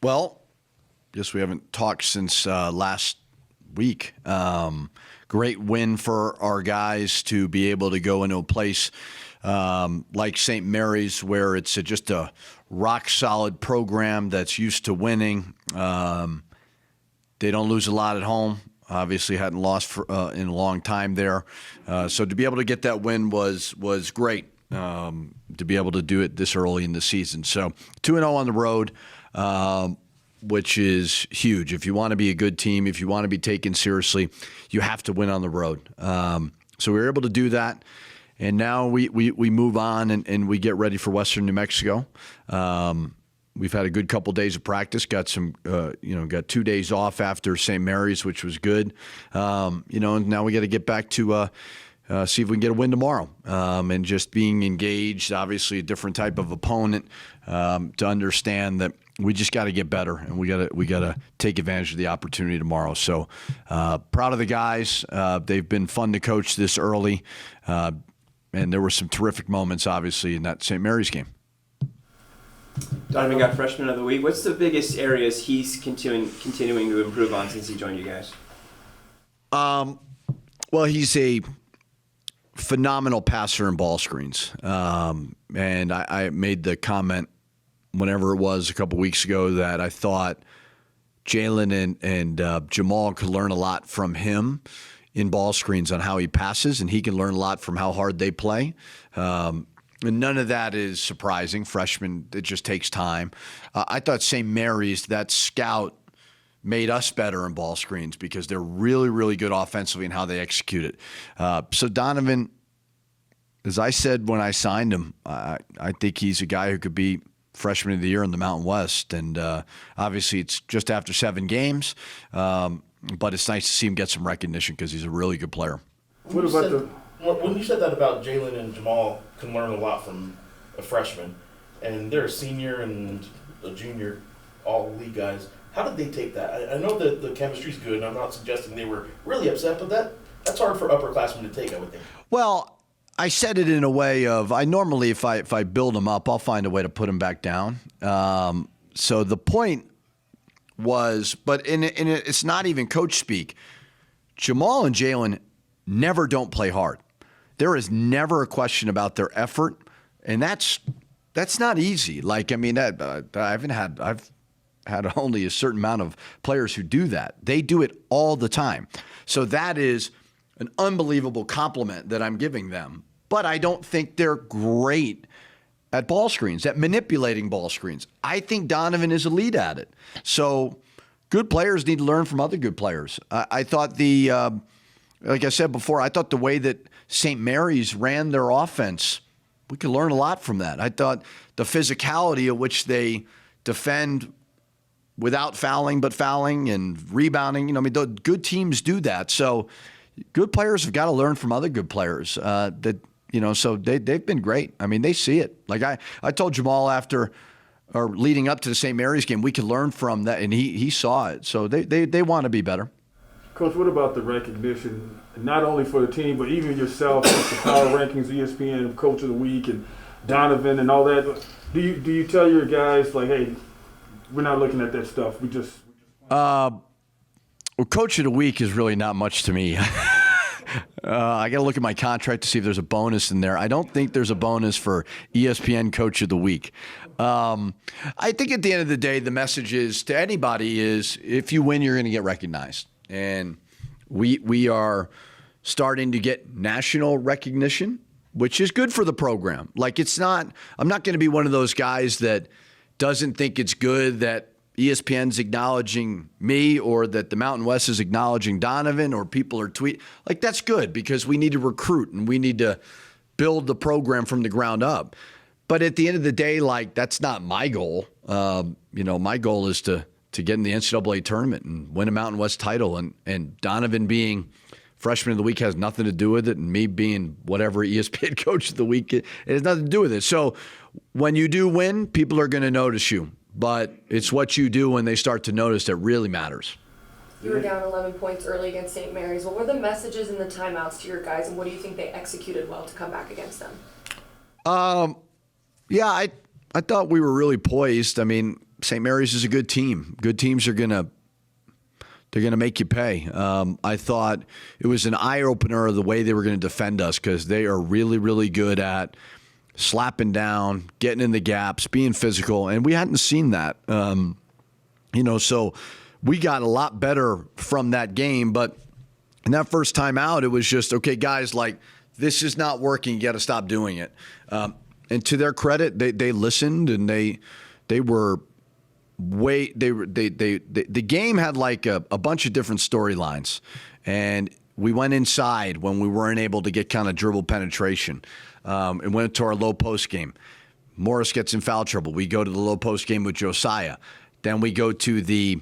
Well, guess we haven't talked since last week. Great win for our guys to be able to go into a place like St. Mary's where it's just a rock-solid program that's used to winning. They don't lose a lot at home. Obviously hadn't lost in a long time there. So to be able to get that win was great. To be able to do it this early in the season. So 2-0 on the road, which is huge. If you want to be a good team, if you want to be taken seriously, you have to win on the road. So we were able to do that. And now we move on and we get ready for Western New Mexico. We've had a good couple days of practice. Got some, got 2 days off after St. Mary's, which was good. And now we got to get back to see if we can get a win tomorrow. And just being engaged, obviously a different type of opponent, to understand that we just got to get better and we got to take advantage of the opportunity tomorrow. So proud of the guys. They've been fun to coach this early. And there were some terrific moments, obviously, in that St. Mary's game. Donovan got Freshman of the Week. What's the biggest areas he's continuing to improve on since he joined you guys? Well, he's a phenomenal passer and ball screens. And I made the comment whenever it was a couple weeks ago that I thought Jalen and Jamal could learn a lot from him in ball screens on how he passes, and he can learn a lot from how hard they play. And none of that is surprising. Freshmen, it just takes time. I thought St. Mary's, that scout, made us better in ball screens because they're really, really good offensively in how they execute it. So Donovan, as I said when I signed him, I think he's a guy who could be Freshman of the Year in the Mountain West. And obviously it's just after 7 games, but it's nice to see him get some recognition because he's a really good player. When you said that about Jalen and Jamal can learn a lot from a freshman, and they're a senior and a junior, all league guys, how did they take that? I know that the chemistry's good, and I'm not suggesting they were really upset, but that's hard for upperclassmen to take, I would think. Well, I said it in a way of I normally, if I build them up, I'll find a way to put them back down. So the point was, but it's not even coach speak. Jamal and Jalen never don't play hard. There is never a question about their effort, and that's not easy. Like, I mean, I've had only a certain amount of players who do that. They do it all the time. So that is an unbelievable compliment that I'm giving them. But I don't think they're great at ball screens, at manipulating ball screens. I think Donovan is elite at it. So good players need to learn from other good players. I thought like I said before, I thought the way that St. Mary's ran their offense, we could learn a lot from that. I thought the physicality at which they defend without fouling, but fouling and rebounding. The good teams do that. So good players have got to learn from other good players. So they've been great. I mean, they see it. Like I told Jamal after or leading up to the St. Mary's game, we could learn from that, and he saw it. So they want to be better. Coach, what about the recognition, not only for the team, but even yourself, the power rankings, ESPN, Coach of the Week, and Donovan and all that? Do you tell your guys, like, hey, we're not looking at that stuff. Well, Coach of the Week is really not much to me. I got to look at my contract to see if there's a bonus in there. I don't think there's a bonus for ESPN Coach of the Week. I think at the end of the day, the message is to anybody is if you win, you're going to get recognized. And we are starting to get national recognition, which is good for the program. Like I'm not going to be one of those guys that doesn't think it's good that ESPN's acknowledging me or that the Mountain West is acknowledging Donovan or people are tweeting. Like, that's good because we need to recruit and we need to build the program from the ground up. But at the end of the day, like, that's not my goal. My goal is to get in the NCAA tournament and win a Mountain West title. And Donovan being Freshman of the Week has nothing to do with it. And me being whatever ESPN Coach of the Week, it has nothing to do with it. So when you do win, people are going to notice you. But it's what you do when they start to notice that really matters. You were down 11 points early against St. Mary's. What were the messages and the timeouts to your guys, and what do you think they executed well to come back against them? I thought we were really poised. I mean, St. Mary's is a good team. Good teams are they're gonna make you pay. I thought it was an eye opener of the way they were going to defend us, because they are really, really good at slapping down, getting in the gaps, being physical, and we hadn't seen that. So we got a lot better from that game. But in that first time out, it was just, okay, guys, like, this is not working. You got to stop doing it. And to their credit, they listened, and they were the game had like a bunch of different storylines, and we went inside when we weren't able to get kind of dribble penetration, and went to our low post game. Morris gets in foul trouble. We go to the low post game with Josiah. Then we go to the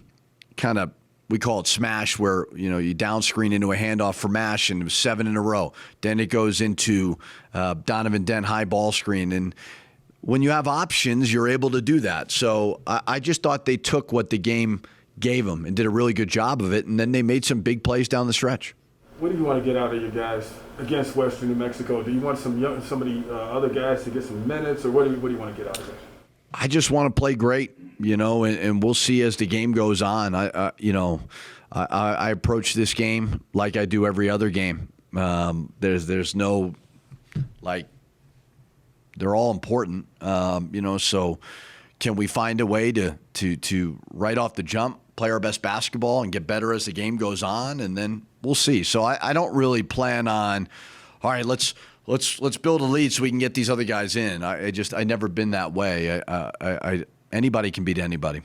kind of, we call it smash, where you down screen into a handoff for Mash, and it was 7 in a row. Then it goes into Donovan Dent high ball screen, and when you have options, you're able to do that. So I just thought they took what the game gave them and did a really good job of it, and then they made some big plays down the stretch. What do you want to get out of your guys against Western New Mexico? Do you want other guys to get some minutes, or what do you want to get out of it? I just want to play great, and we'll see as the game goes on. I approach this game like I do every other game. There's no, like, they're all important, so can we find a way to right off the jump play our best basketball and get better as the game goes on, and then we'll see. So I don't really plan on, all right, let's build a lead so we can get these other guys in. I never been that way. Anybody can beat anybody.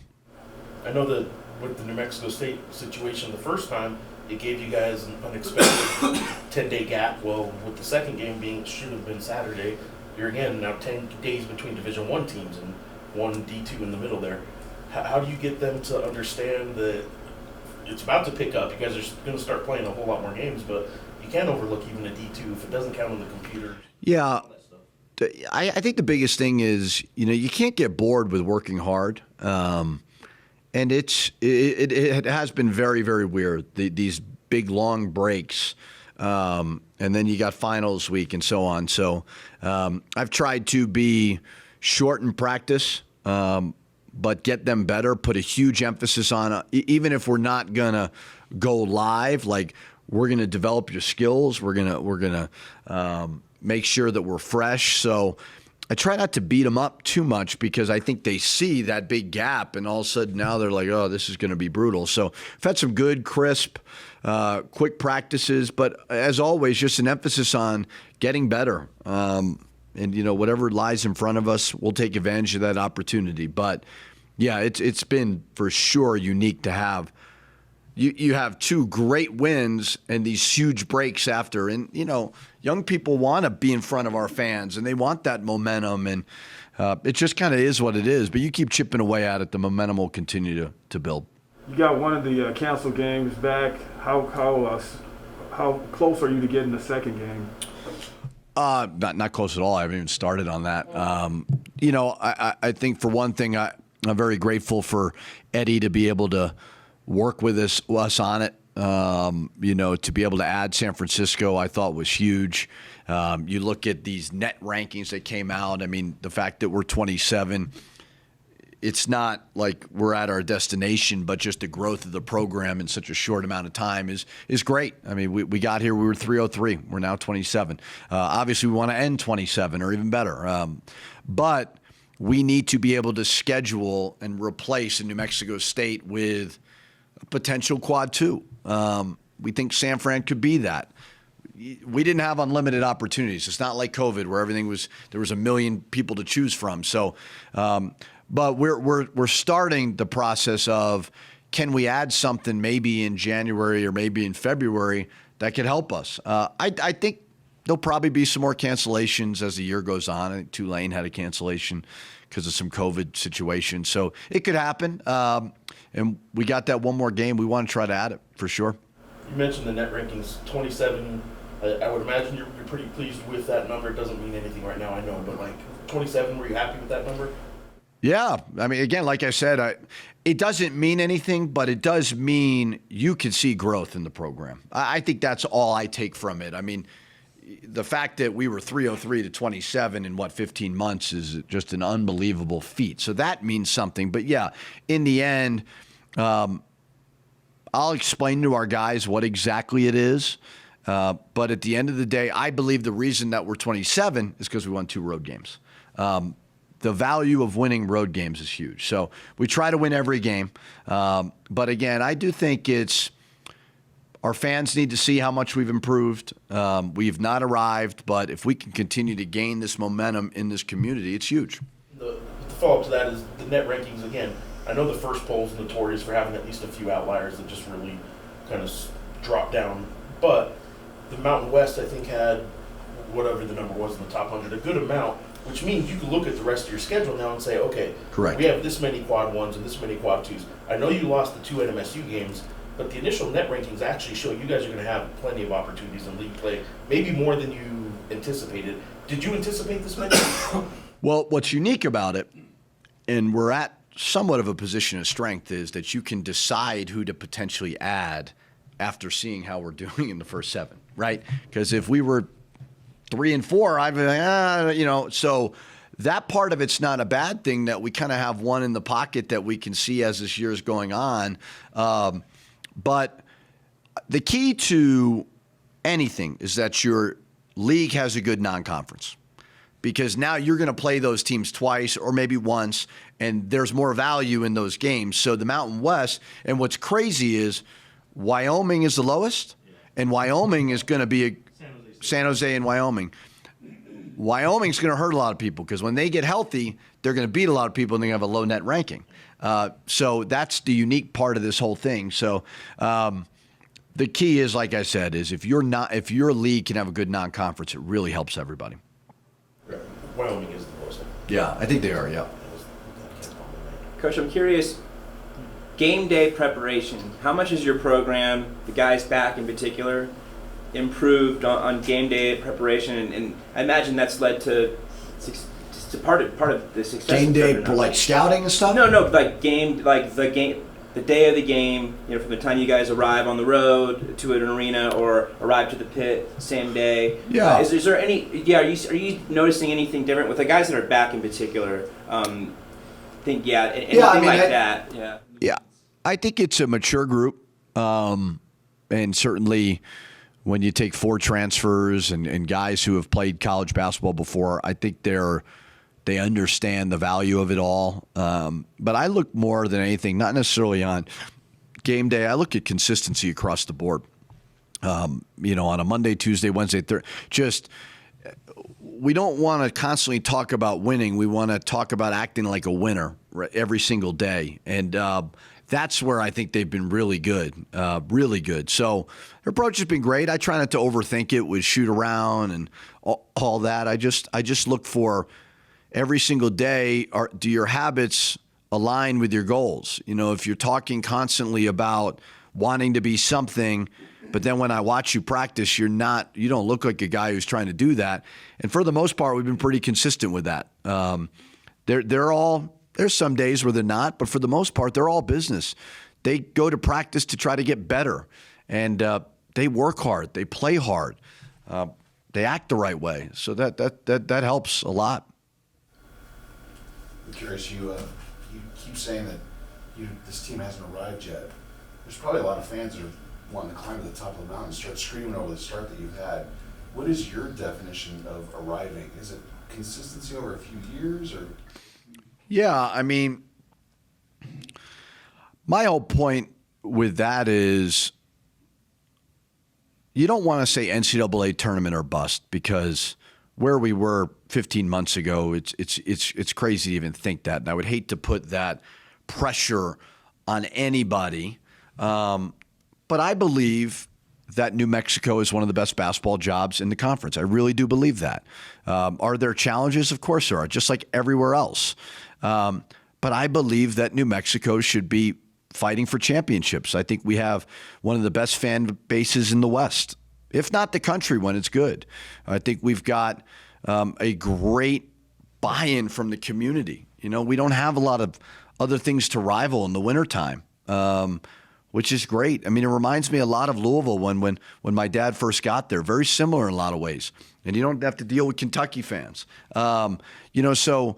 I know that with the New Mexico State situation the first time, it gave you guys an unexpected 10-day gap. Well, with the second game should have been Saturday, you're again now 10 days between Division I teams and one D2 in the middle there. How do you get them to understand that it's about to pick up? You guys are going to start playing a whole lot more games, but you can't overlook even a D2 if it doesn't count on the computer. Yeah. I think the biggest thing is, you can't get bored with working hard. And it has been very, very weird, these big, long breaks. And then you got finals week and so on. So I've tried to be short in practice, but get them better, put a huge emphasis on, even if we're not going to go live, like, we're going to develop your skills. We're going to make sure that we're fresh. So I try not to beat them up too much, because I think they see that big gap, and all of a sudden now they're like, oh, this is going to be brutal. So I've had some good, crisp, quick practices, but as always, just an emphasis on getting better. And whatever lies in front of us, we'll take advantage of that opportunity. But yeah, it's been for sure unique to have. You have two great wins and these huge breaks after. And, young people want to be in front of our fans, and they want that momentum. And it just kind of is what it is. But you keep chipping away at it, the momentum will continue to build. You got one of the canceled games back. How close are you to getting the second game? Not close at all. I haven't even started on that. I think, for one thing, I'm very grateful for Eddie to be able to work with us on it. To be able to add San Francisco, I thought was huge. You look at these net rankings that came out. I mean, the fact that we're 27, it's not like we're at our destination, but just the growth of the program in such a short amount of time is great. I mean, we got here, we were 303. We're now 27. Obviously, we want to end 27 or even better. But we need to be able to schedule and replace in New Mexico State with a potential quad 2. We think San Fran could be that. We didn't have unlimited opportunities. It's not like COVID where there was a million people to choose from. So, but we're starting the process of, can we add something maybe in January or maybe in February that could help us? I think there'll probably be some more cancellations as the year goes on. I think Tulane had a cancellation because of some COVID situation. So it could happen. And we got that one more game. We want to try to add it for sure. You mentioned the net rankings, 27. I would imagine you're pretty pleased with that number. It doesn't mean anything right now, I know, but like 27, were you happy with that number? Yeah. I mean, again, like I said, it doesn't mean anything, but it does mean you can see growth in the program. I think that's all I take from it. I mean, the fact that we were 303 to 27 in 15 months is just an unbelievable feat. So that means something. But yeah, in the end, I'll explain to our guys what exactly it is. But at the end of the day, I believe the reason that we're 27 is because we won 2 road games. The value of winning road games is huge. So we try to win every game. But again, I do think our fans need to see how much we've improved. We've not arrived, but if we can continue to gain this momentum in this community, it's huge. The follow-up to that is the net rankings. Again, I know the first poll is notorious for having at least a few outliers that just really kind of drop down. But the Mountain West, I think, had whatever the number was in the top 100, a good amount, which means you can look at the rest of your schedule now and say, okay, correct, we have this many quad ones and this many quad twos. I know you lost the 2 NMSU games, but the initial net rankings actually show you guys are going to have plenty of opportunities in league play, maybe more than you anticipated. Did you anticipate this many? Well, what's unique about it, and we're at somewhat of a position of strength, is that you can decide who to potentially add after seeing how we're doing in the first 7, right? Because if we were 3 and 4, I'd be like, so that part of it's not a bad thing, that we kind of have one in the pocket that we can see as this year is going on. But the key to anything is that your league has a good non-conference, because now you're going to play those teams twice or maybe once, and there's more value in those games. So the Mountain West, and what's crazy is Wyoming is the lowest, and Wyoming is going to be San Jose and Wyoming. Wyoming's going to hurt a lot of people because when they get healthy, they're going to beat a lot of people and they're going to have a low net ranking. So that's the unique part of this whole thing. So the key is, like I said, is if your league can have a good non-conference, it really helps everybody. Wyoming is the lowest. Yeah, I think they are, yeah. Coach, I'm curious, game day preparation, how much is your program, the guys back in particular, improved on game day preparation? And I imagine that's led to part of the success. Game day, like scouting and stuff? No, like the day of the game, from the time you guys arrive on the road to an arena or arrive to the pit, same day. Yeah. Is there any, are you noticing anything different with the guys that are back in particular? Anything like that? Yeah. Yeah. I think it's a mature group. And certainly when you take 4 transfers and guys who have played college basketball before, I think they understand the value of it all. But I look more than anything, not necessarily on game day, I look at consistency across the board. On a Monday, Tuesday, Wednesday, Thursday, we don't want to constantly talk about winning. We want to talk about acting like a winner every single day. And that's where I think they've been really good, really good. So their approach has been great. I try not to overthink it with shoot around and all that. I just look for every single day, do your habits align with your goals? If you're talking constantly about wanting to be something, but then when I watch you practice, you don't look like a guy who's trying to do that. And for the most part, we've been pretty consistent with that. There's some days where they're not, but for the most part, they're all business. They go to practice to try to get better, and they work hard, they play hard, they act the right way. So that helps a lot. I'm curious, you keep saying that this team hasn't arrived yet. There's probably a lot of fans that are wanting to climb to the top of the mountain and start screaming over the start that you've had. What is your definition of arriving? Is it consistency over a few years, or? Yeah, I mean, my whole point with that is you don't want to say NCAA tournament or bust, because where we were 15 months ago, it's crazy to even think that. And I would hate to put that pressure on anybody. But I believe that New Mexico is one of the best basketball jobs in the conference. I really do believe that. Are there challenges? Of course there are, just like everywhere else. But I believe that New Mexico should be fighting for championships. I think we have one of the best fan bases in the West, if not the country, when it's good. I think we've got a great buy-in from the community. We don't have a lot of other things to rival in the wintertime. which is great. I mean, it reminds me a lot of Louisville when my dad first got there. Very similar in a lot of ways. And you don't have to deal with Kentucky fans. So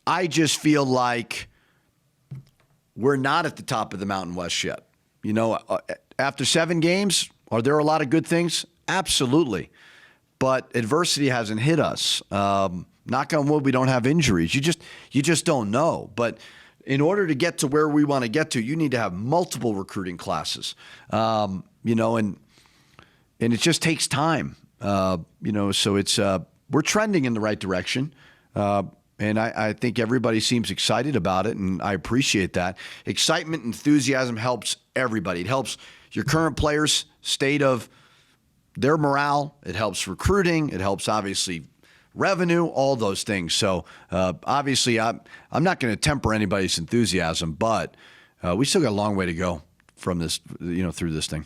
I just feel like we're not at the top of the Mountain West yet. After 7 games, are there a lot of good things? Absolutely. But adversity hasn't hit us. Knock on wood, we don't have injuries. You just don't know. But in order to get to where we want to get to, you need to have multiple recruiting classes. And it just takes time. So it's we're trending in the right direction. And I think everybody seems excited about it, and I appreciate that. Excitement, enthusiasm helps everybody. It helps your current players' state of their morale. It helps recruiting. It helps, obviously, revenue, all those things. So, obviously, I'm not going to temper anybody's enthusiasm, but we still got a long way to go from this, through this thing.